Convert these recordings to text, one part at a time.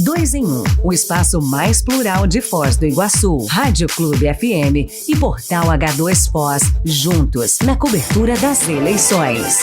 2 em 1, o espaço mais plural de Foz do Iguaçu, Rádio Clube FM e Portal H2 Foz, juntos na cobertura das eleições.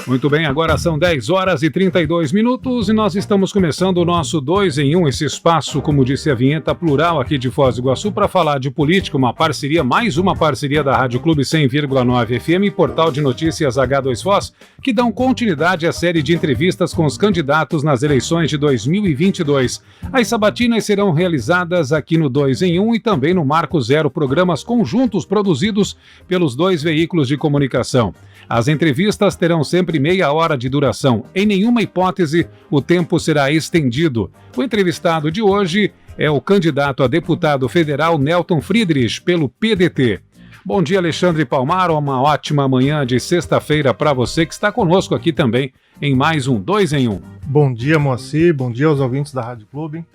Muito bem, agora são 10 horas e 32 minutos e nós estamos começando o nosso 2 em 1, esse espaço, como disse a vinheta, plural aqui de Foz do Iguaçu, para falar de política, uma parceria, mais uma parceria da Rádio Clube 100,9 FM e Portal de Notícias H2 Foz, que dão continuidade à série de entrevistas com os candidatos nas eleições de 2022. As sabatinas serão realizadas aqui no 2 em 1 e também no Marco Zero, programas conjuntos produzidos pelos dois veículos de comunicação. As entrevistas terão sempre meia hora de duração. Em nenhuma hipótese, o tempo será estendido. O entrevistado de hoje é o candidato a deputado federal Nelton Friedrich, pelo PDT. Bom dia, Alexandre Palmar. Uma ótima manhã de sexta-feira para você que está conosco aqui também em mais um 2 em 1. Bom dia, Moacir. Bom dia aos ouvintes da Rádio Clube.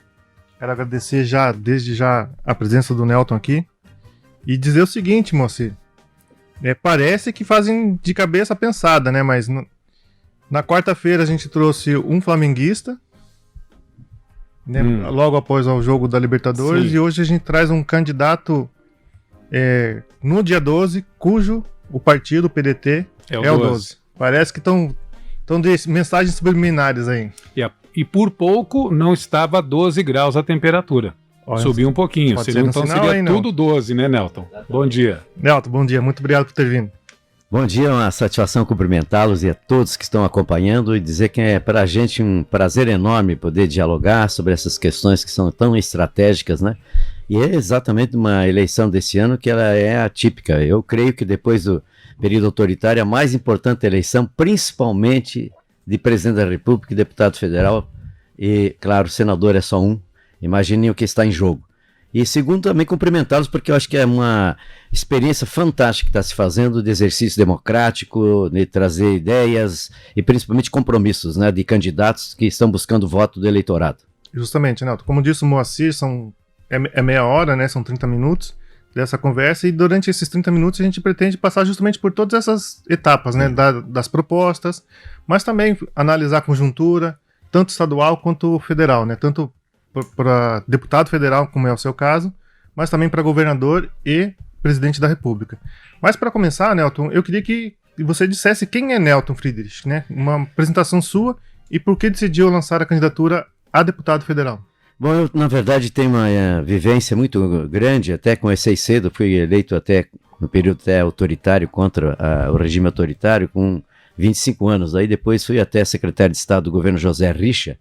Quero agradecer desde já a presença do Nelton aqui e dizer o seguinte, Moacir. Parece que fazem de cabeça pensada, né? Mas na quarta-feira a gente trouxe um flamenguista, né? Logo após o jogo da Libertadores. Sim. E hoje a gente traz um candidato no dia 12, cujo o partido, o PDT, é o 12. Parece que estão de mensagens subliminares aí. E por pouco não estava 12 graus a temperatura. Olha, subiu um pouquinho, então seria aí, tudo 12, né, Nelton? Bom dia. Nelton, bom dia, muito obrigado por ter vindo. Bom dia, é uma satisfação cumprimentá-los e a todos que estão acompanhando e dizer que é para a gente um prazer enorme poder dialogar sobre essas questões que são tão estratégicas, né? E é exatamente uma eleição desse ano que ela é atípica. Eu creio que depois do período autoritário, a mais importante eleição, principalmente de presidente da República e deputado federal, e claro, senador é só um. Imaginem o que está em jogo. E segundo, também cumprimentá-los, porque eu acho que é uma experiência fantástica que está se fazendo de exercício democrático, de trazer ideias e principalmente compromissos, né, de candidatos que estão buscando o voto do eleitorado. Justamente, Nelton. Como disse o Moacir, é meia hora, né, são 30 minutos dessa conversa, e durante esses 30 minutos a gente pretende passar justamente por todas essas etapas, né, das propostas, mas também analisar a conjuntura, tanto estadual quanto federal, né, tanto para deputado federal, como é o seu caso, mas também para governador e presidente da República. Mas para começar, Nelton, eu queria que você dissesse quem é Nelton Friedrich, né? Uma apresentação sua e por que decidiu lançar a candidatura a deputado federal. Bom, eu na verdade tenho uma vivência muito grande, até comecei cedo, fui eleito até no período autoritário, contra o regime autoritário, com 25 anos. Aí depois fui até secretário de Estado do governo José Richa,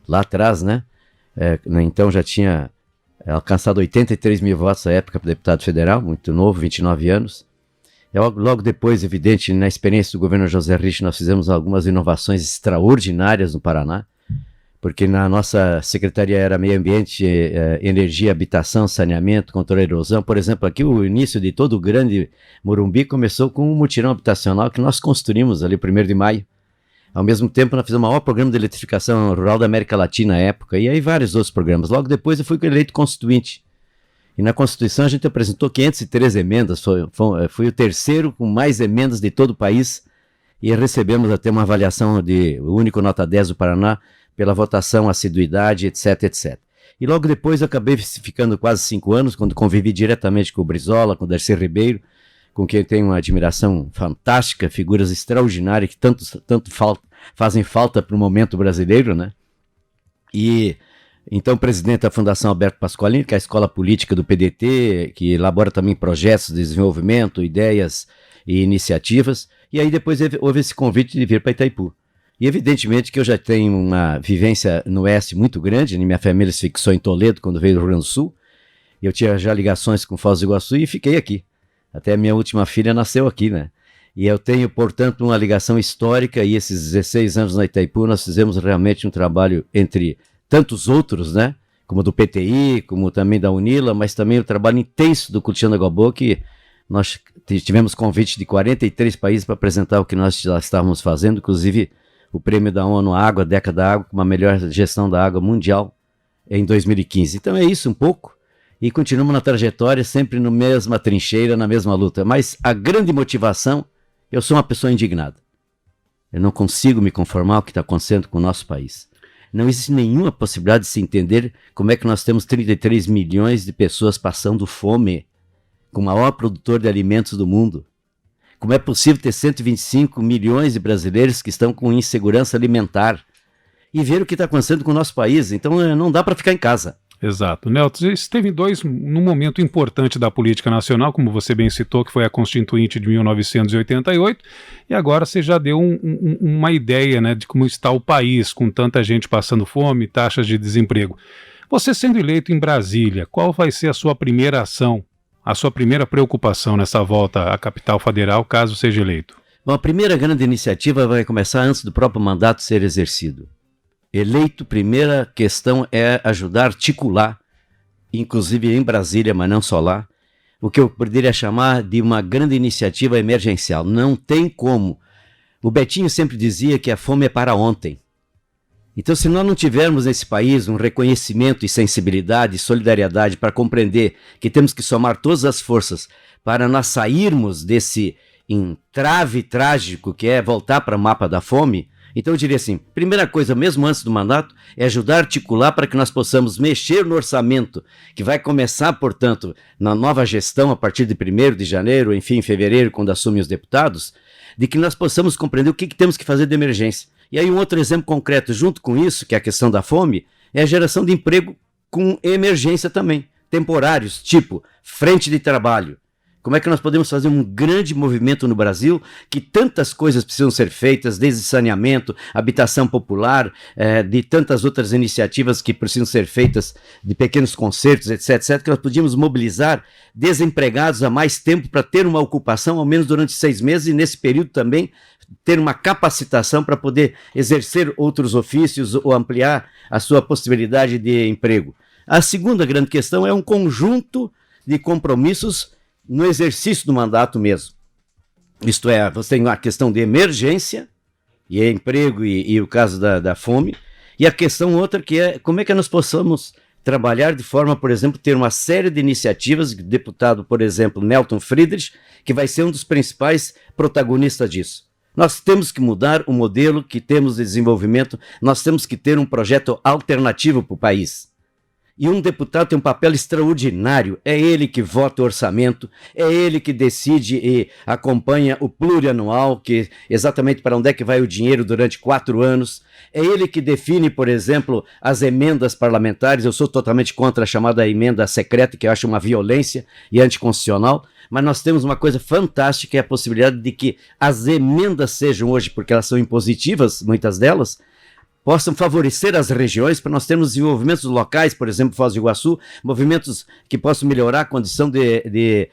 lá atrás, né? Então já tinha alcançado 83 mil votos à época para deputado federal, muito novo, 29 anos. Logo depois, evidente, na experiência do governo José Richa, nós fizemos algumas inovações extraordinárias no Paraná, porque na nossa secretaria era Meio Ambiente, Energia, Habitação, Saneamento, Controle da Erosão. Por exemplo, aqui o início de todo o grande Morumbi começou com um mutirão habitacional que nós construímos ali 1º de maio. Ao mesmo tempo, nós fizemos o maior programa de eletrificação rural da América Latina na época, e aí vários outros programas. Logo depois eu fui eleito constituinte. E na Constituição a gente apresentou 513 emendas, fui o terceiro com mais emendas de todo o país, e recebemos até uma avaliação de o único nota 10 do Paraná, pela votação, assiduidade, etc, etc. E logo depois eu acabei ficando quase 5 anos, quando convivi diretamente com o Brizola, com o Darcy Ribeiro, com quem eu tenho uma admiração fantástica, figuras extraordinárias que tanto fazem falta para o momento brasileiro, né? E então presidente da Fundação Alberto Pasqualini, que é a escola política do PDT, que elabora também projetos de desenvolvimento, ideias e iniciativas. E aí depois houve esse convite de vir para Itaipu. E evidentemente que eu já tenho uma vivência no Oeste muito grande, minha família se fixou em Toledo quando veio do Rio Grande do Sul. Eu tinha já ligações com Foz do Iguaçu e fiquei aqui. Até a minha última filha nasceu aqui, né? E eu tenho, portanto, uma ligação histórica, e esses 16 anos na Itaipu nós fizemos realmente um trabalho entre tantos outros, né? Como do PTI, como também da UNILA, mas também o trabalho intenso do Cultivando Água Boa, que nós tivemos convite de 43 países para apresentar o que nós já estávamos fazendo, inclusive o prêmio da ONU Água, Década da Água, com uma melhor gestão da água mundial em 2015. Então é isso um pouco. E continuamos na trajetória, sempre na mesma trincheira, na mesma luta. Mas a grande motivação, eu sou uma pessoa indignada. Eu não consigo me conformar com o que está acontecendo com o nosso país. não existe nenhuma possibilidade de se entender como é que nós temos 33 milhões de pessoas passando fome, com o maior produtor de alimentos do mundo. Como é possível ter 125 milhões de brasileiros que estão com insegurança alimentar? E ver o que está acontecendo com o nosso país. Então não dá para ficar em casa. Exato. Nelton, esteve num momento importante da política nacional, como você bem citou, que foi a Constituinte de 1988, e agora você já deu uma ideia, né, de como está o país, com tanta gente passando fome, taxas de desemprego. Você sendo eleito em Brasília, qual vai ser a sua primeira ação, a sua primeira preocupação nessa volta à capital federal, caso seja eleito? Bom, a primeira grande iniciativa vai começar antes do próprio mandato ser exercido. Eleito, primeira questão é ajudar a articular, inclusive em Brasília, mas não só lá, o que eu poderia chamar de uma grande iniciativa emergencial. Não tem como. O Betinho sempre dizia que a fome é para ontem. Então, se nós não tivermos nesse país um reconhecimento e sensibilidade e solidariedade para compreender que temos que somar todas as forças para nós sairmos desse entrave trágico que é voltar para o mapa da fome, então eu diria assim, primeira coisa, mesmo antes do mandato, é ajudar a articular para que nós possamos mexer no orçamento, que vai começar, portanto, na nova gestão a partir de 1º de janeiro, enfim, em fevereiro, quando assumem os deputados, de que nós possamos compreender o que temos que fazer de emergência. E aí um outro exemplo concreto, junto com isso, que é a questão da fome, é a geração de emprego com emergência também, temporários, tipo frente de trabalho. Como é que nós podemos fazer um grande movimento no Brasil que tantas coisas precisam ser feitas, desde saneamento, habitação popular, de tantas outras iniciativas que precisam ser feitas, de pequenos concertos, etc., que nós podíamos mobilizar desempregados há mais tempo para ter uma ocupação, ao menos durante 6 meses, e nesse período também ter uma capacitação para poder exercer outros ofícios ou ampliar a sua possibilidade de emprego. A segunda grande questão é um conjunto de compromissos no exercício do mandato mesmo. Isto é, você tem a questão de emergência, e é emprego e o caso da fome, e a questão outra que é como é que nós possamos trabalhar de forma, por exemplo, ter uma série de iniciativas, deputado, por exemplo, Nelton Friedrich, que vai ser um dos principais protagonistas disso. Nós temos que mudar o modelo que temos de desenvolvimento, nós temos que ter um projeto alternativo para o país. E um deputado tem um papel extraordinário, é ele que vota o orçamento, é ele que decide e acompanha o plurianual, que exatamente para onde é que vai o dinheiro durante 4 anos, é ele que define, por exemplo, as emendas parlamentares. Eu sou totalmente contra a chamada emenda secreta, que eu acho uma violência e anticonstitucional, mas nós temos uma coisa fantástica, que é a possibilidade de que as emendas sejam hoje, porque elas são impositivas, muitas delas, possam favorecer as regiões para nós termos desenvolvimentos locais, por exemplo, Foz do Iguaçu, movimentos que possam melhorar a condição de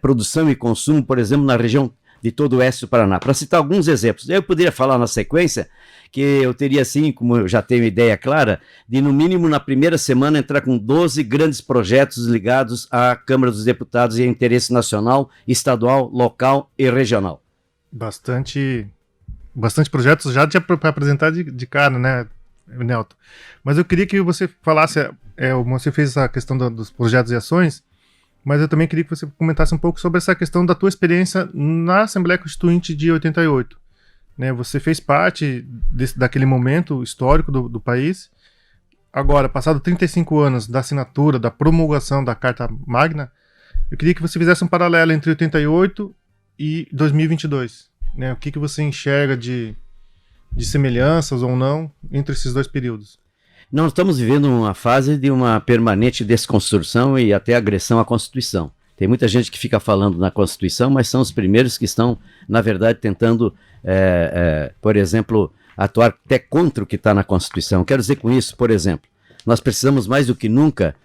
produção e consumo, por exemplo, na região de todo o oeste do Paraná. Para citar alguns exemplos, eu poderia falar na sequência que eu teria, assim, como eu já tenho ideia clara, de no mínimo na primeira semana entrar com 12 grandes projetos ligados à Câmara dos Deputados e a interesse nacional, estadual, local e regional. Bastante projetos já para apresentar de cara, né, Nelton? Mas eu queria que você falasse, você fez essa questão dos projetos e ações, mas eu também queria que você comentasse um pouco sobre essa questão da tua experiência na Assembleia Constituinte de 88. Né, você fez parte daquele momento histórico do país. Agora, passado 35 anos da assinatura, da promulgação da Carta Magna, eu queria que você fizesse um paralelo entre 88 e 2022. Né, o que você enxerga de semelhanças ou não entre esses dois períodos? Nós estamos vivendo uma fase de uma permanente desconstrução e até agressão à Constituição. Tem muita gente que fica falando na Constituição, mas são os primeiros que estão, na verdade, tentando, por exemplo, atuar até contra o que está na Constituição. Quero dizer com isso, por exemplo, nós precisamos mais do que nunca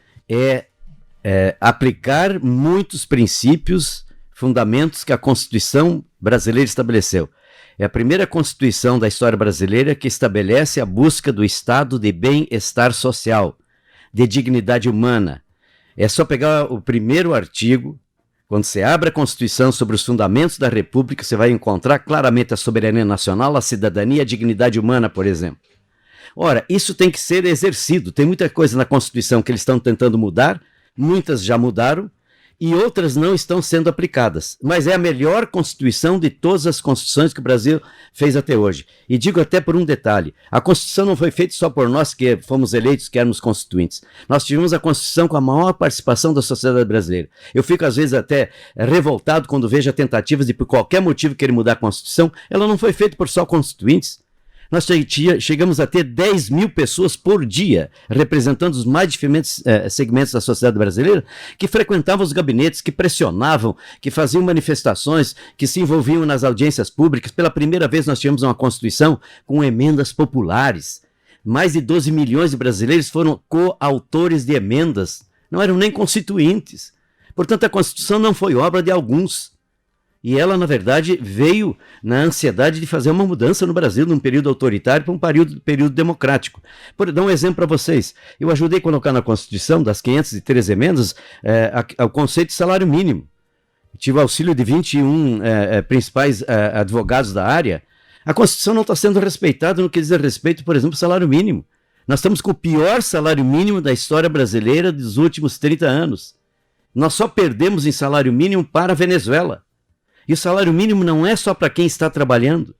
aplicar muitos princípios, fundamentos que a Constituição brasileira estabeleceu. É a primeira Constituição da história brasileira que estabelece a busca do estado de bem-estar social, de dignidade humana. É só pegar o primeiro artigo, quando você abre a Constituição sobre os fundamentos da República, você vai encontrar claramente a soberania nacional, a cidadania e a dignidade humana, por exemplo. Ora, isso tem que ser exercido. Tem muita coisa na Constituição que eles estão tentando mudar, muitas já mudaram, e outras não estão sendo aplicadas. Mas é a melhor Constituição de todas as Constituições que o Brasil fez até hoje. E digo até por um detalhe, a Constituição não foi feita só por nós que fomos eleitos, que éramos constituintes. Nós tivemos a Constituição com a maior participação da sociedade brasileira. Eu fico às vezes até revoltado quando vejo a tentativa de por qualquer motivo querer mudar a Constituição. Ela não foi feita por só constituintes. Nós chegamos a ter 10 mil pessoas por dia, representando os mais diferentes segmentos da sociedade brasileira, que frequentavam os gabinetes, que pressionavam, que faziam manifestações, que se envolviam nas audiências públicas. Pela primeira vez nós tivemos uma Constituição com emendas populares. Mais de 12 milhões de brasileiros foram coautores de emendas, não eram nem constituintes. Portanto, a Constituição não foi obra de alguns. E ela, na verdade, veio na ansiedade de fazer uma mudança no Brasil, num período autoritário para um período democrático. Por dar um exemplo para vocês, eu ajudei a colocar na Constituição, das 503 emendas, o conceito de salário mínimo. Tive auxílio de 21 principais advogados da área. A Constituição não está sendo respeitada no que diz respeito, por exemplo, ao salário mínimo. Nós estamos com o pior salário mínimo da história brasileira dos últimos 30 anos. Nós só perdemos em salário mínimo para a Venezuela. E o salário mínimo não é só para quem está trabalhando.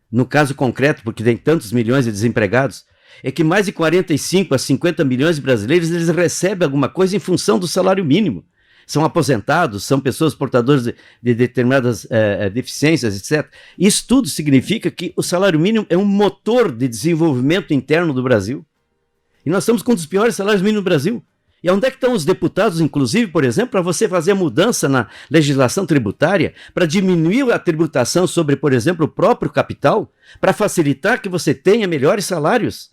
No caso concreto, porque tem tantos milhões de desempregados, é que mais de 45 a 50 milhões de brasileiros eles recebem alguma coisa em função do salário mínimo. São aposentados, são pessoas portadoras de determinadas deficiências, etc. Isso tudo significa que o salário mínimo é um motor de desenvolvimento interno do Brasil. E nós estamos com um dos piores salários mínimos do Brasil. E onde é que estão os deputados, inclusive, por exemplo, para você fazer a mudança na legislação tributária, para diminuir a tributação sobre, por exemplo, o próprio capital, para facilitar que você tenha melhores salários?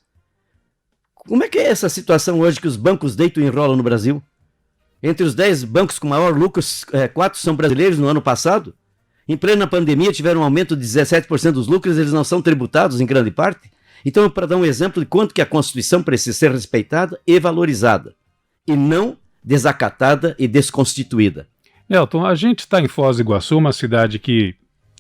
Como é que é essa situação hoje que os bancos deitam e enrolam no Brasil? Entre os 10 bancos com maior lucro, 4 são brasileiros no ano passado. Em plena pandemia tiveram um aumento de 17% dos lucros, eles não são tributados em grande parte. Então, para dar um exemplo de quanto que a Constituição precisa ser respeitada e valorizada, e não desacatada e desconstituída. Nelton, a gente está em Foz do Iguaçu, uma cidade que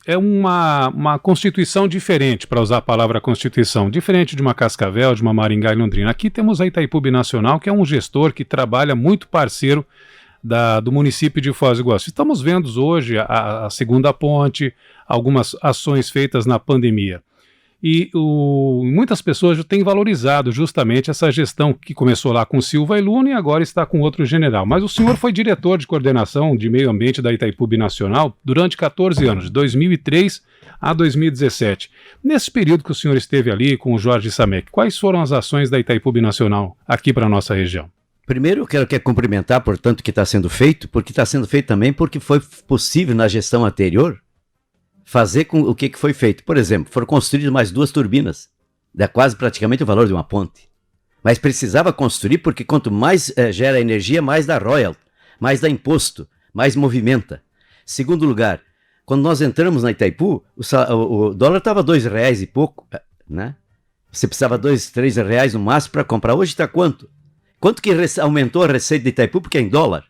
é uma Constituição diferente, para usar a palavra Constituição, diferente de uma Cascavel, de uma Maringá e Londrina. Aqui temos a Itaipu Binacional, que é um gestor que trabalha muito parceiro do município de Foz do Iguaçu. Estamos vendo hoje a segunda ponte, algumas ações feitas na pandemia. E muitas pessoas têm valorizado justamente essa gestão que começou lá com Silva e Luna e agora está com outro general. Mas o senhor foi diretor de coordenação de meio ambiente da Itaipu Binacional durante 14 anos, de 2003 a 2017. Nesse período que o senhor esteve ali com o Jorge Samek, quais foram as ações da Itaipu Binacional aqui para a nossa região? Primeiro, eu quero cumprimentar, portanto, o que está sendo feito, porque está sendo feito também porque foi possível na gestão anterior fazer com o que foi feito. Por exemplo, foram construídas mais 2 turbinas, dá quase praticamente o valor de uma ponte. Mas precisava construir porque quanto mais gera energia, mais dá royalty, mais dá imposto, mais movimenta. Segundo lugar, quando nós entramos na Itaipu, o dólar estava R$2 e pouco, né? Você precisava R$2, R$3 no máximo para comprar. Hoje está quanto? Quanto que aumentou a receita de Itaipu porque é em dólar?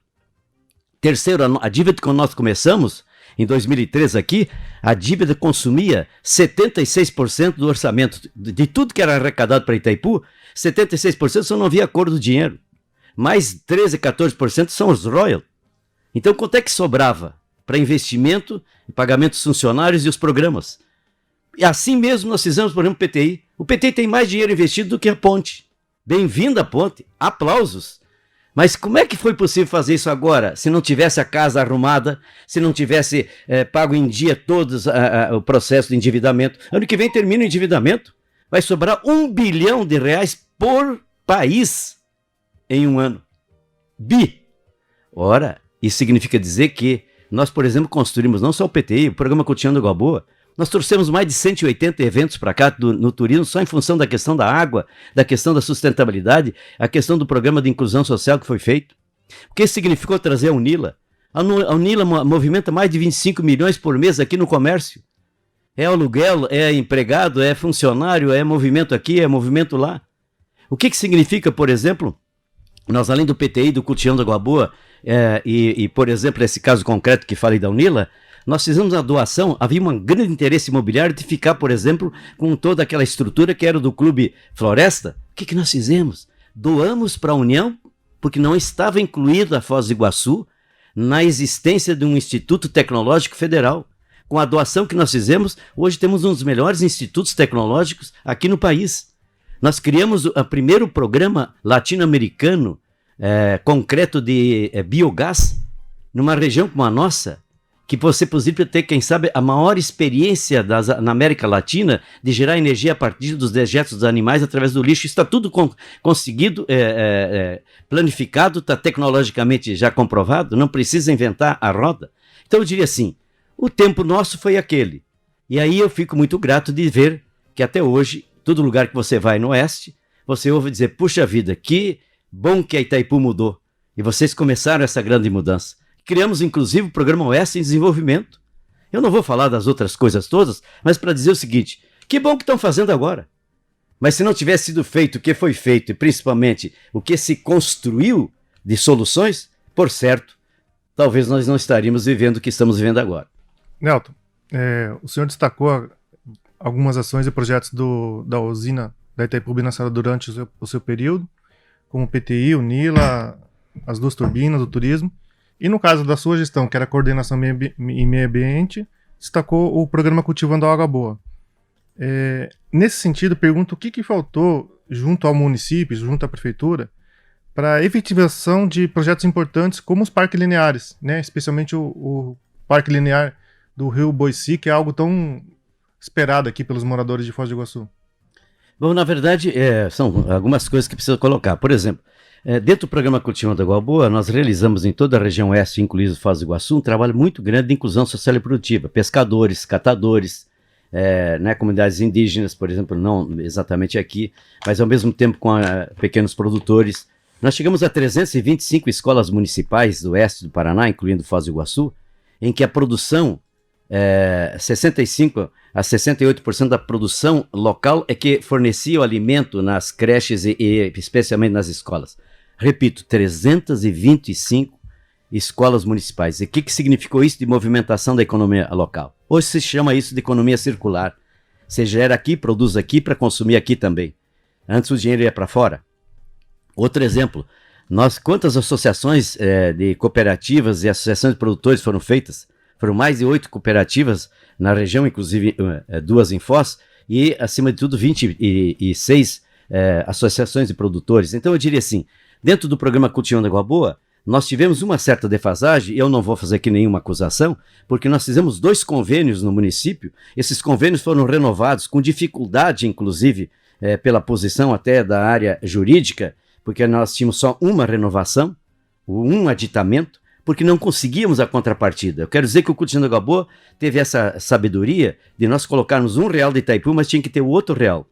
Terceiro, a dívida que nós começamos em 2003 aqui, a dívida consumia 76% do orçamento. De tudo que era arrecadado para Itaipu, 76% só não havia cor do dinheiro. Mais 13%, 14% são os royalties. Então, quanto é que sobrava para investimento, pagamento dos funcionários e os programas? E assim mesmo nós fizemos, por exemplo, o PTI. O PTI tem mais dinheiro investido do que a ponte. Bem-vinda a ponte. Aplausos. Mas como é que foi possível fazer isso agora, se não tivesse a casa arrumada, se não tivesse pago em dia todos o processo de endividamento? Ano que vem termina o endividamento, vai sobrar R$1 bilhão por país em um ano. Ora, isso significa dizer que nós, por exemplo, construímos não só o PTI, o Programa Cotidiano da Água Boa, nós trouxemos mais de 180 eventos para cá no turismo só em função da questão da água, da questão da sustentabilidade, a questão do programa de inclusão social que foi feito. O que significou trazer a Unila? A Unila movimenta mais de 25 milhões por mês aqui no comércio. É aluguel, é empregado, é funcionário, é movimento aqui, é movimento lá. O que significa, por exemplo, nós além do PTI, do Cotidiano da Água Boa, por exemplo, esse caso concreto que falei da Unila, nós fizemos a doação, havia um grande interesse imobiliário de ficar, por exemplo, com toda aquela estrutura que era do Clube Floresta. O que nós fizemos? Doamos para a União, porque não estava incluída a Foz do Iguaçu na existência de um Instituto Tecnológico Federal. Com a doação que nós fizemos, hoje temos um dos melhores institutos tecnológicos aqui no país. Nós criamos o primeiro programa latino-americano concreto de biogás numa região como a nossa, que você poderia ter, quem sabe, a maior experiência na América Latina de gerar energia a partir dos dejetos dos animais através do lixo. Isso está tudo conseguido, planificado, está tecnologicamente já comprovado, não precisa inventar a roda. Então eu diria assim, o tempo nosso foi aquele. E aí eu fico muito grato de ver que até hoje, todo lugar que você vai no Oeste, você ouve dizer, puxa vida, que bom que a Itaipu mudou. E vocês começaram essa grande mudança. Criamos, inclusive, o Programa Oeste em Desenvolvimento. Eu não vou falar das outras coisas todas, mas para dizer o seguinte, que bom que estão fazendo agora. Mas se não tivesse sido feito o que foi feito, e principalmente o que se construiu de soluções, por certo, talvez nós não estaríamos vivendo o que estamos vivendo agora. Nelton, o senhor destacou algumas ações e projetos da usina da Itaipu Binacional durante o seu período, como o PTI, o NILA, as 2 turbinas, o turismo. E no caso da sua gestão, que era a coordenação em meio ambiente, destacou o programa Cultivando a Água Boa. Nesse sentido, pergunto o que faltou junto ao município, junto à prefeitura, para a efetivação de projetos importantes como os parques lineares, né? Especialmente o Parque Linear do Rio Boici, que é algo tão esperado aqui pelos moradores de Foz do Iguaçu. Bom, na verdade, são algumas coisas que precisa colocar. Por exemplo, dentro do programa Cultivando a Água Boa, nós realizamos em toda a região oeste, incluindo Foz do Iguaçu, um trabalho muito grande de inclusão social e produtiva. Pescadores, catadores, comunidades indígenas, por exemplo, não exatamente aqui, mas ao mesmo tempo com pequenos produtores. Nós chegamos a 325 escolas municipais do oeste do Paraná, incluindo Foz do Iguaçu, em que a produção, 65% a 68% da produção local é que fornecia o alimento nas creches e especialmente nas escolas. Repito, 325 escolas municipais. E o que significou isso de movimentação da economia local? Hoje se chama isso de economia circular. Você gera aqui, produz aqui para consumir aqui também. Antes o dinheiro ia para fora. Outro exemplo, quantas associações de cooperativas e associações de produtores foram feitas? Foram mais de 8 cooperativas na região, inclusive 2 em Foz, e acima de tudo 26 associações de produtores. Então eu diria assim, dentro do programa Cultivando Água Boa, nós tivemos uma certa defasagem, e eu não vou fazer aqui nenhuma acusação, porque nós fizemos 2 convênios no município, esses convênios foram renovados com dificuldade, inclusive, pela posição até da área jurídica, porque nós tínhamos só uma renovação, um aditamento, porque não conseguíamos a contrapartida. Eu quero dizer que o Cultivando Água Boa teve essa sabedoria de nós colocarmos R$1 de Itaipu, mas tinha que ter o outro real,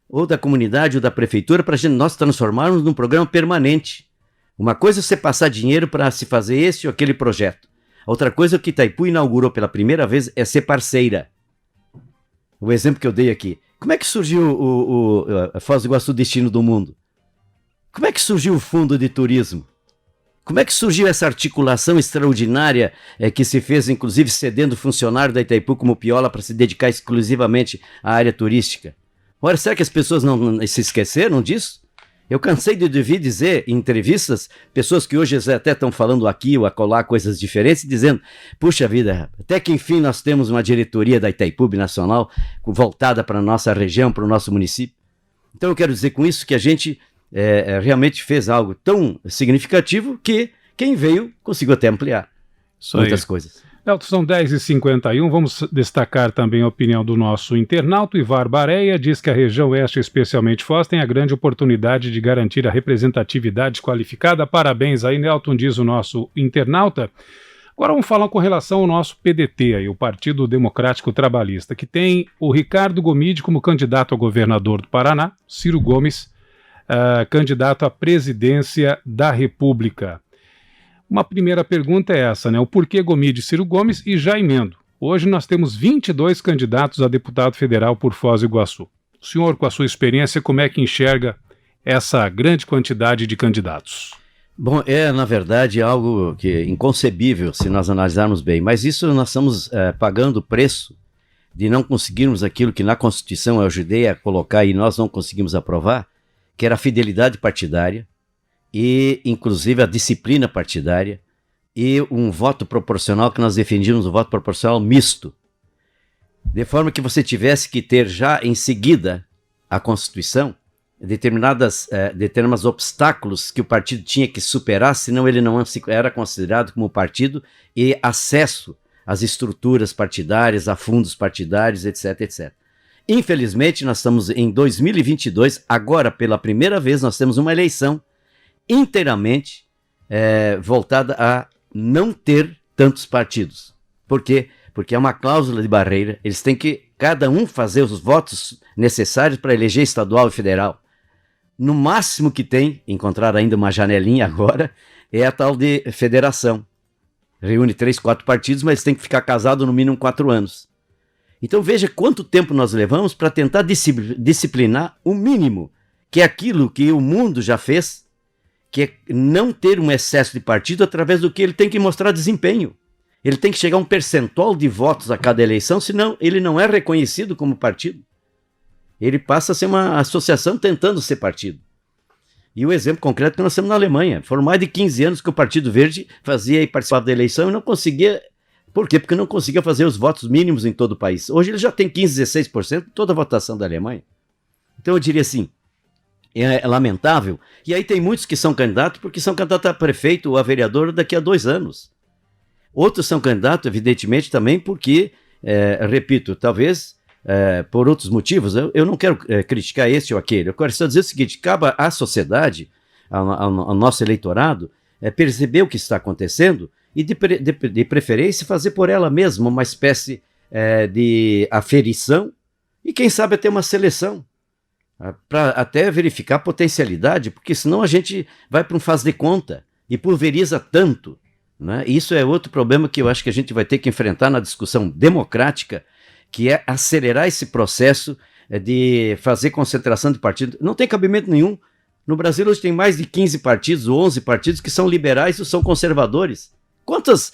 ou da comunidade ou da prefeitura, para nós transformarmos num programa permanente. Uma coisa é você passar dinheiro para se fazer esse ou aquele projeto. Outra coisa que Itaipu inaugurou pela primeira vez é ser parceira. O exemplo que eu dei aqui. Como é que surgiu o Foz do Iguaçu Destino do Mundo? Como é que surgiu o Fundo de Turismo? Como é que surgiu essa articulação extraordinária que se fez, inclusive, cedendo funcionário da Itaipu como Piola para se dedicar exclusivamente à área turística? Ora, será que as pessoas não se esqueceram disso? Eu cansei de ouvir dizer em entrevistas, pessoas que hoje até estão falando aqui ou acolá coisas diferentes, dizendo, puxa vida, até que enfim nós temos uma diretoria da Itaipu Binacional voltada para a nossa região, para o nosso município. Então eu quero dizer com isso que a gente realmente fez algo tão significativo que quem veio conseguiu até ampliar muitas coisas. Nelton, são 10h51, vamos destacar também a opinião do nosso internauta. Ivar Bareia diz que a região oeste, especialmente Foz, tem a grande oportunidade de garantir a representatividade qualificada. Parabéns aí, Nelton, diz o nosso internauta. Agora vamos falar com relação ao nosso PDT, aí, o Partido Democrático Trabalhista, que tem o Ricardo Gomide como candidato a governador do Paraná, Ciro Gomes, candidato à presidência da República. Uma primeira pergunta é essa, né? O porquê Gomide e Ciro Gomes? E já emendo. Hoje nós temos 22 candidatos a deputado federal por Foz do Iguaçu. O senhor, com a sua experiência, como é que enxerga essa grande quantidade de candidatos? Bom, na verdade, algo que é inconcebível se nós analisarmos bem, mas isso nós estamos pagando o preço de não conseguirmos aquilo que na Constituição eu ajudei a colocar e nós não conseguimos aprovar, que era a fidelidade partidária, e inclusive a disciplina partidária, e um voto proporcional, que nós defendíamos o voto proporcional misto. De forma que você tivesse que ter já em seguida a Constituição determinados obstáculos que o partido tinha que superar, senão ele não era considerado como partido, e acesso às estruturas partidárias, a fundos partidários, etc, etc. Infelizmente, nós estamos em 2022, agora pela primeira vez nós temos uma eleição inteiramente voltada a não ter tantos partidos. Por quê? Porque é uma cláusula de barreira, eles têm que cada um fazer os votos necessários para eleger estadual e federal. No máximo que tem, encontrar ainda uma janelinha agora, é a tal de federação. Reúne 3, 4 partidos, mas tem que ficar casado no mínimo 4 anos. Então veja quanto tempo nós levamos para tentar disciplinar o mínimo, que é aquilo que o mundo já fez, que é não ter um excesso de partido através do que ele tem que mostrar desempenho. Ele tem que chegar a um percentual de votos a cada eleição, senão ele não é reconhecido como partido. Ele passa a ser uma associação tentando ser partido. E o exemplo concreto que nós temos na Alemanha. Foram mais de 15 anos que o Partido Verde fazia e participava da eleição e não conseguia. Por quê? Porque não conseguia fazer os votos mínimos em todo o país. Hoje ele já tem 15, 16% de toda a votação da Alemanha. Então eu diria assim, é lamentável. E aí tem muitos que são candidatos porque são candidatos a prefeito ou a vereador daqui a 2 anos. Outros são candidatos, evidentemente, também porque, repito, talvez por outros motivos, eu não quero criticar esse ou aquele, eu quero só dizer o seguinte, cabe à sociedade, ao nosso eleitorado, perceber o que está acontecendo e de preferência fazer por ela mesma uma espécie de aferição e quem sabe até uma seleção, para até verificar a potencialidade, porque senão a gente vai para um faz de conta e pulveriza tanto, né? Isso é outro problema que eu acho que a gente vai ter que enfrentar na discussão democrática, que é acelerar esse processo de fazer concentração de partidos. Não tem cabimento nenhum. No Brasil hoje tem mais de 15 partidos, 11 partidos que são liberais ou são conservadores. Quantas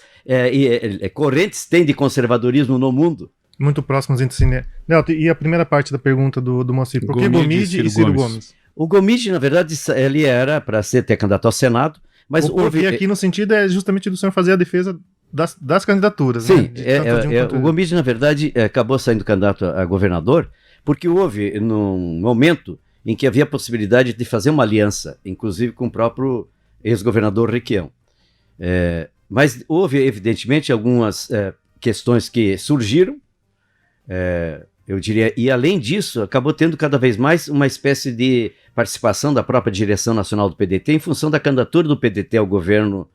correntes tem de conservadorismo no mundo? Muito próximos entre si, né? Nelton, e a primeira parte da pergunta do Moacir, por que Gomide e Ciro Gomes? O Gomide, na verdade, ele era para ter candidato ao Senado, mas houve... aqui no sentido é justamente do senhor fazer a defesa das candidaturas. Sim, né? O Gomide, na verdade, acabou saindo candidato a governador, porque houve num momento em que havia a possibilidade de fazer uma aliança, inclusive com o próprio ex-governador Requião. Mas houve, evidentemente, algumas questões que surgiram, eu diria, e além disso, acabou tendo cada vez mais uma espécie de participação da própria direção nacional do PDT em função da candidatura do PDT ao governo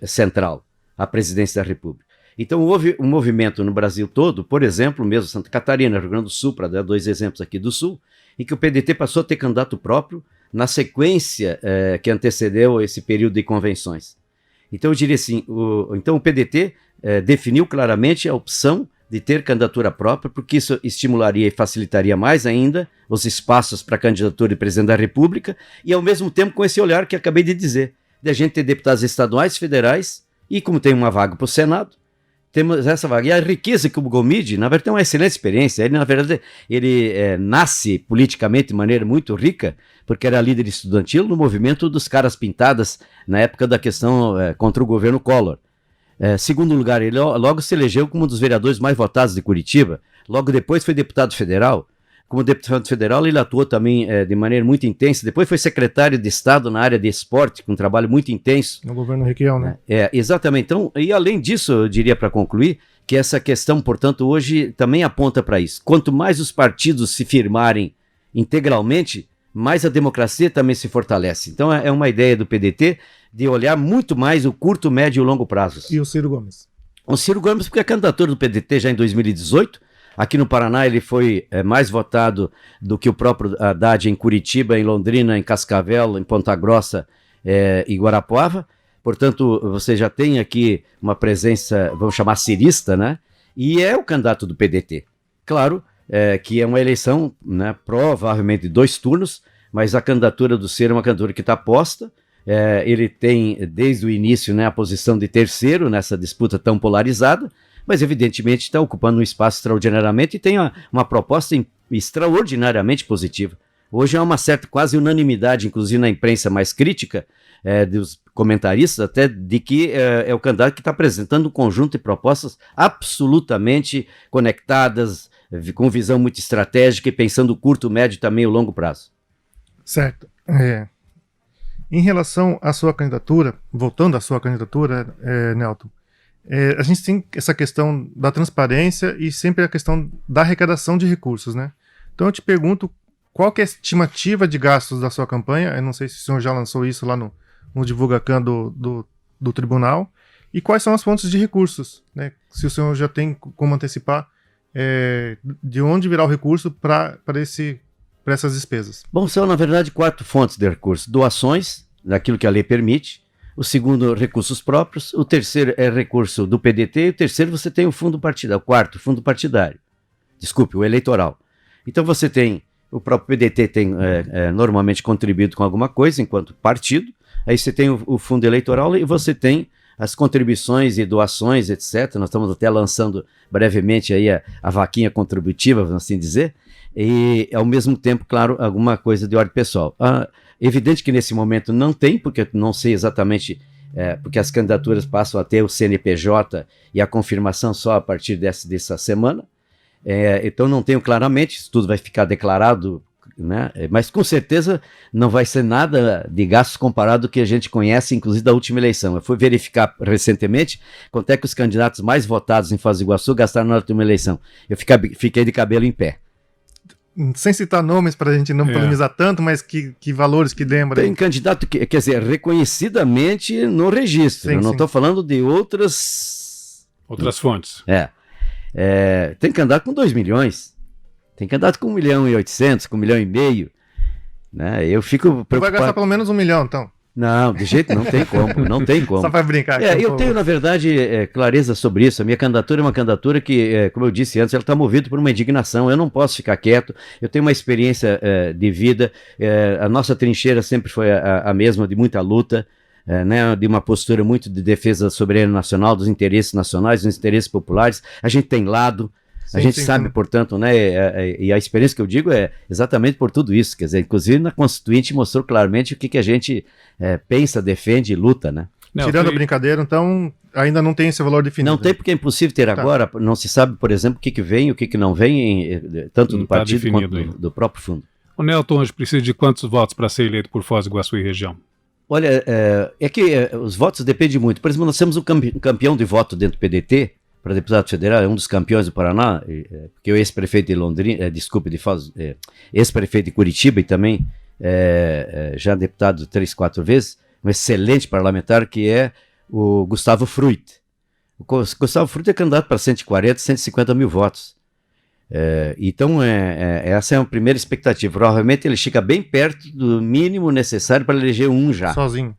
central, à presidência da República. Então houve um movimento no Brasil todo, por exemplo, mesmo Santa Catarina, Rio Grande do Sul, para dar 2 exemplos aqui do Sul, em que o PDT passou a ter candidato próprio na sequência que antecedeu esse período de convenções. Então eu diria assim, o PDT definiu claramente a opção de ter candidatura própria, porque isso estimularia e facilitaria mais ainda os espaços para a candidatura de presidente da República, e ao mesmo tempo com esse olhar que acabei de dizer, de a gente ter deputados estaduais, federais, e como tem uma vaga para o Senado, temos essa vaga. E a riqueza que o Gomide, na verdade, tem uma excelente experiência. Ele, na verdade, nasce politicamente de maneira muito rica, porque era líder estudantil no movimento dos caras pintadas na época da questão contra o governo Collor. Segundo lugar, ele logo se elegeu como um dos vereadores mais votados de Curitiba. Logo depois foi deputado federal. Como deputado federal, ele atuou também de maneira muito intensa. Depois foi secretário de Estado na área de esporte, com um trabalho muito intenso. No governo Requião, né? Exatamente. Então, e além disso, eu diria para concluir, que essa questão, portanto, hoje também aponta para isso. Quanto mais os partidos se firmarem integralmente, mais a democracia também se fortalece. Então, é uma ideia do PDT de olhar muito mais o curto, médio e o longo prazo. E o Ciro Gomes? O Ciro Gomes, porque a candidatura do PDT já em 2018... Aqui no Paraná ele foi mais votado do que o próprio Haddad em Curitiba, em Londrina, em Cascavel, em Ponta Grossa e Guarapuava. Portanto, você já tem aqui uma presença, vamos chamar cirista, né? E é o candidato do PDT. Claro que é uma eleição, né, provavelmente de 2 turnos, mas a candidatura do Ciro é uma candidatura que está posta. Ele tem, desde o início, né, a posição de terceiro nessa disputa tão polarizada, mas evidentemente está ocupando um espaço extraordinariamente e tem uma proposta extraordinariamente positiva. Hoje há uma certa quase unanimidade, inclusive na imprensa mais crítica, dos comentaristas até, de que é o candidato que está apresentando um conjunto de propostas absolutamente conectadas, com visão muito estratégica e pensando curto, médio e também o longo prazo. Certo. Em relação à sua candidatura, voltando à sua candidatura, Nelton, a gente tem essa questão da transparência e sempre a questão da arrecadação de recursos, né? Então eu te pergunto, qual que é a estimativa de gastos da sua campanha? Eu não sei se o senhor já lançou isso lá no Divulgacan do tribunal. E quais são as fontes de recursos, né? Se o senhor já tem como antecipar de onde virá o recurso para essas despesas. Bom, são na verdade 4 fontes de recursos. Doações, daquilo que a lei permite. O segundo, recursos próprios. O terceiro é recurso do PDT. E o terceiro, você tem o fundo partidário. O quarto, fundo partidário. Desculpe, o eleitoral. Então você tem, o próprio PDT tem normalmente contribuído com alguma coisa enquanto partido. Aí você tem o fundo eleitoral e você tem as contribuições e doações, etc. Nós estamos até lançando brevemente aí a vaquinha contributiva, vamos assim dizer. E, ao mesmo tempo, claro, alguma coisa de ordem pessoal. Evidente que nesse momento não tem, porque não sei exatamente, porque as candidaturas passam a ter o CNPJ e a confirmação só a partir dessa semana. Então não tenho claramente, isso tudo vai ficar declarado, né? Mas com certeza não vai ser nada de gastos comparado ao que a gente conhece, inclusive da última eleição. Eu fui verificar recentemente quanto é que os candidatos mais votados em Foz do Iguaçu gastaram na última eleição. Eu fiquei de cabelo em pé. Sem citar nomes para a gente não polemizar tanto, mas que valores que lembra? Tem candidato que, quer dizer, reconhecidamente no registro. Sim, eu não estou falando de outras fontes. Tem candidato com 2 milhões. Tem candidato com 1.800.000, com 1,5 milhão. Né? Eu fico preocupado. Vai gastar pelo menos 1 milhão, então? Não, de jeito não tem como, não tem como. Só para brincar. Eu tenho, na verdade, clareza sobre isso. A minha candidatura é uma candidatura que, como eu disse antes, ela está movida por uma indignação. Eu não posso ficar quieto. Eu tenho uma experiência de vida. A nossa trincheira sempre foi a mesma, de muita luta, né, de uma postura muito de defesa da soberania nacional, dos interesses nacionais, dos interesses populares. A gente tem lado. A gente sabe, portanto, né, e a experiência que eu digo é exatamente por tudo isso, quer dizer, inclusive na Constituinte mostrou claramente o que a gente pensa, defende e luta, né? Tirando a brincadeira, então, ainda não tem esse valor definido. Não tem, porque é impossível ter agora, não se sabe, por exemplo, o que vem e o que não vem, tanto do partido quanto do próprio fundo. O Nelton hoje precisa de quantos votos para ser eleito por Foz do Iguaçu e região? Olha, os votos dependem muito. Por exemplo, nós temos um campeão de voto dentro do PDT, para deputado federal, é um dos campeões do Paraná, que é o ex-prefeito de Londrina, ex-prefeito de Curitiba e também já deputado 3, 4 vezes, um excelente parlamentar, que é o Gustavo Fruit. O Gustavo Fruit é candidato para 140, 150 mil votos. Então, essa é a primeira expectativa. Provavelmente ele chega bem perto do mínimo necessário para eleger um já. Sozinho.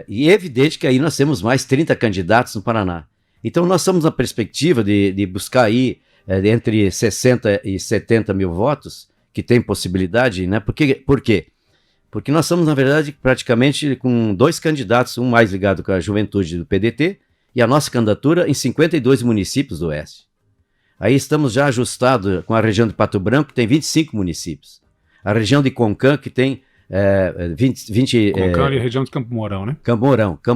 E é evidente que aí nós temos mais 30 candidatos no Paraná. Então nós estamos na perspectiva de buscar aí entre 60 e 70 mil votos, que tem possibilidade, né? Por quê? Porque nós estamos, na verdade, praticamente com 2 candidatos, um mais ligado com a juventude do PDT, e a nossa candidatura em 52 municípios do Oeste. Aí estamos já ajustados com a região de Pato Branco, que tem 25 municípios. A região de Concan, que tem 20... Concan e a região de Campo Mourão, né? Campo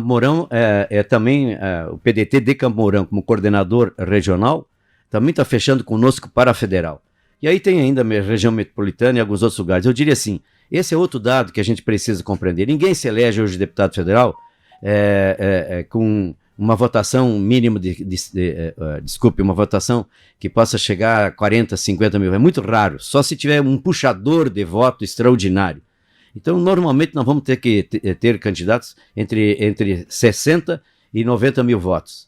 Mourão é também o PDT de Campo Mourão, como coordenador regional, também está fechando conosco para a federal. E aí tem ainda a região metropolitana e alguns outros lugares. Eu diria assim, esse é outro dado que a gente precisa compreender. Ninguém se elege hoje deputado federal com uma votação mínima uma votação que possa chegar a 40, 50 mil. É muito raro, só se tiver um puxador de voto extraordinário. Então, normalmente, nós vamos ter que ter candidatos entre 60 e 90 mil votos.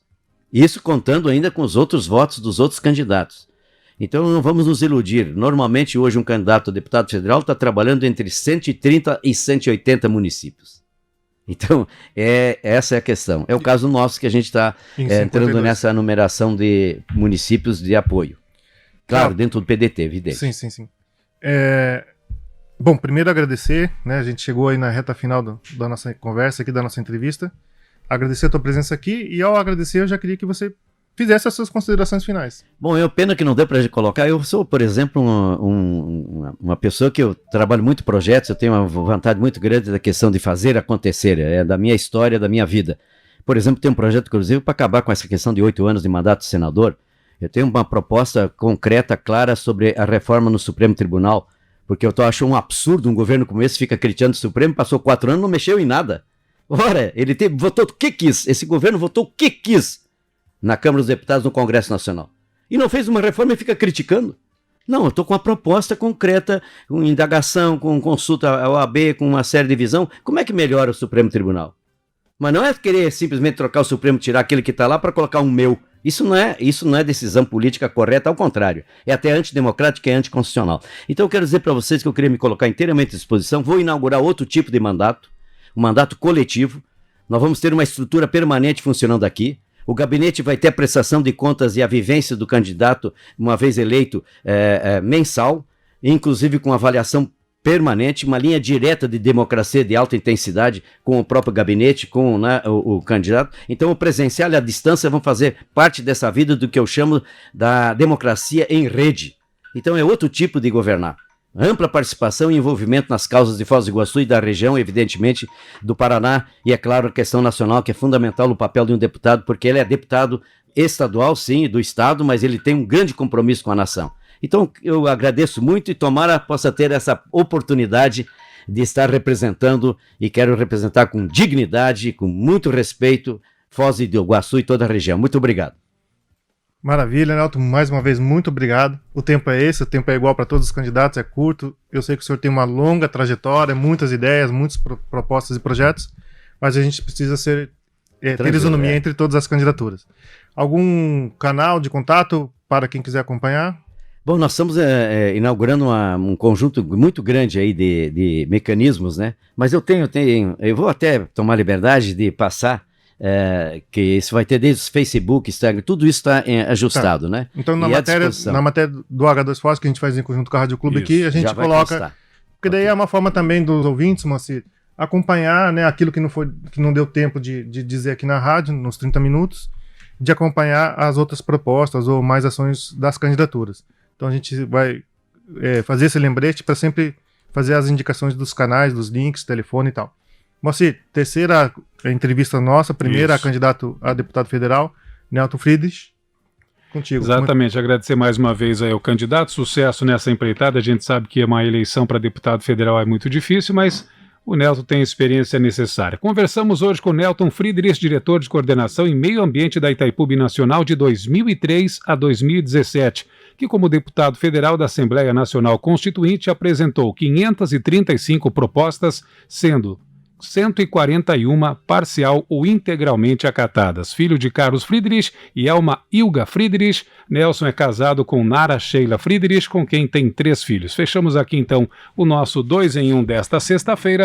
Isso contando ainda com os outros votos dos outros candidatos. Então, não vamos nos iludir. Normalmente, hoje, um candidato a deputado federal está trabalhando entre 130 e 180 municípios. Então, essa é a questão. É o caso nosso que a gente está entrando nessa numeração de municípios de apoio. Claro, dentro do PDT, evidente. Sim. Bom, primeiro agradecer, né? A gente chegou aí na reta final da nossa conversa aqui, da nossa entrevista. Agradecer a tua presença aqui e ao agradecer eu já queria que você fizesse as suas considerações finais. Bom, pena que não deu para colocar. Eu sou, por exemplo, uma pessoa que eu trabalho muito projetos, eu tenho uma vontade muito grande da questão de fazer acontecer, é da minha história, da minha vida. Por exemplo, tem um projeto, inclusive, para acabar com essa questão de 8 anos de mandato de senador. Eu tenho uma proposta concreta, clara, sobre a reforma no Supremo Tribunal, porque eu acho um absurdo um governo como esse fica criticando o Supremo, passou 4 anos, não mexeu em nada. Ora, ele votou o que quis, esse governo votou o que quis na Câmara dos Deputados, no Congresso Nacional. E não fez uma reforma e fica criticando. Não, eu estou com uma proposta concreta, com indagação, com consulta à OAB, com uma série de visão. Como é que melhora o Supremo Tribunal? Mas não é querer simplesmente trocar o Supremo, tirar aquele que está lá para colocar um meu. Isso não é decisão política correta, ao contrário. É até antidemocrático e anticonstitucional. Então eu quero dizer para vocês que eu queria me colocar inteiramente à disposição. Vou inaugurar outro tipo de mandato, um mandato coletivo. Nós vamos ter uma estrutura permanente funcionando aqui. O gabinete vai ter a prestação de contas e a vivência do candidato, uma vez eleito, mensal, inclusive com avaliação permanente, uma linha direta de democracia de alta intensidade com o próprio gabinete, com, né, o candidato. Então o presencial e a distância vão fazer parte dessa vida do que eu chamo da democracia em rede. Então é outro tipo de governar. Ampla participação e envolvimento nas causas de Foz do Iguaçu e da região, evidentemente, do Paraná, e é claro a questão nacional, que é fundamental o papel de um deputado, porque ele é deputado estadual, sim, do estado, mas ele tem um grande compromisso com a nação. Então eu agradeço muito e tomara possa ter essa oportunidade de estar representando, e quero representar com dignidade, com muito respeito, Foz do Iguaçu e toda a região. Muito obrigado. Maravilha, Nelton, mais uma vez muito obrigado. O tempo é esse, o tempo é igual para todos os candidatos, é curto. Eu sei que o senhor tem uma longa trajetória, muitas ideias, muitas propostas e projetos, mas a gente precisa ter isonomia entre todas as candidaturas. Algum canal de contato para quem quiser acompanhar? Bom, nós estamos inaugurando um conjunto muito grande aí de mecanismos, né? Mas eu vou até tomar liberdade de passar, que isso vai ter desde o Facebook, Instagram, tudo isso está ajustado, né? Então na matéria do H2Foz, que a gente faz em conjunto com a Rádio Clube aqui, a gente coloca, porque daí é uma forma também dos ouvintes, Moacir, acompanhar, né, aquilo que não deu tempo de dizer aqui na rádio, nos 30 minutos, de acompanhar as outras propostas ou mais ações das candidaturas. Então a gente vai fazer esse lembrete para sempre fazer as indicações dos canais, dos links, telefone e tal. Moacir, terceira entrevista nossa, primeira a candidato a deputado federal, Nelton Friedrich, contigo. Exatamente, agradecer mais uma vez aí ao candidato, sucesso nessa empreitada. A gente sabe que uma eleição para deputado federal é muito difícil, mas o Nelton tem a experiência necessária. Conversamos hoje com Nelton Friedrich, diretor de coordenação em meio ambiente da Itaipu Binacional de 2003 a 2017, que como deputado federal da Assembleia Nacional Constituinte apresentou 535 propostas, sendo 141 parcial ou integralmente acatadas. Filho de Carlos Friedrich e Elma Ilga Friedrich, Nelson é casado com Nara Sheila Friedrich, com quem tem 3 filhos. Fechamos aqui então o nosso 2 em 1 desta sexta-feira.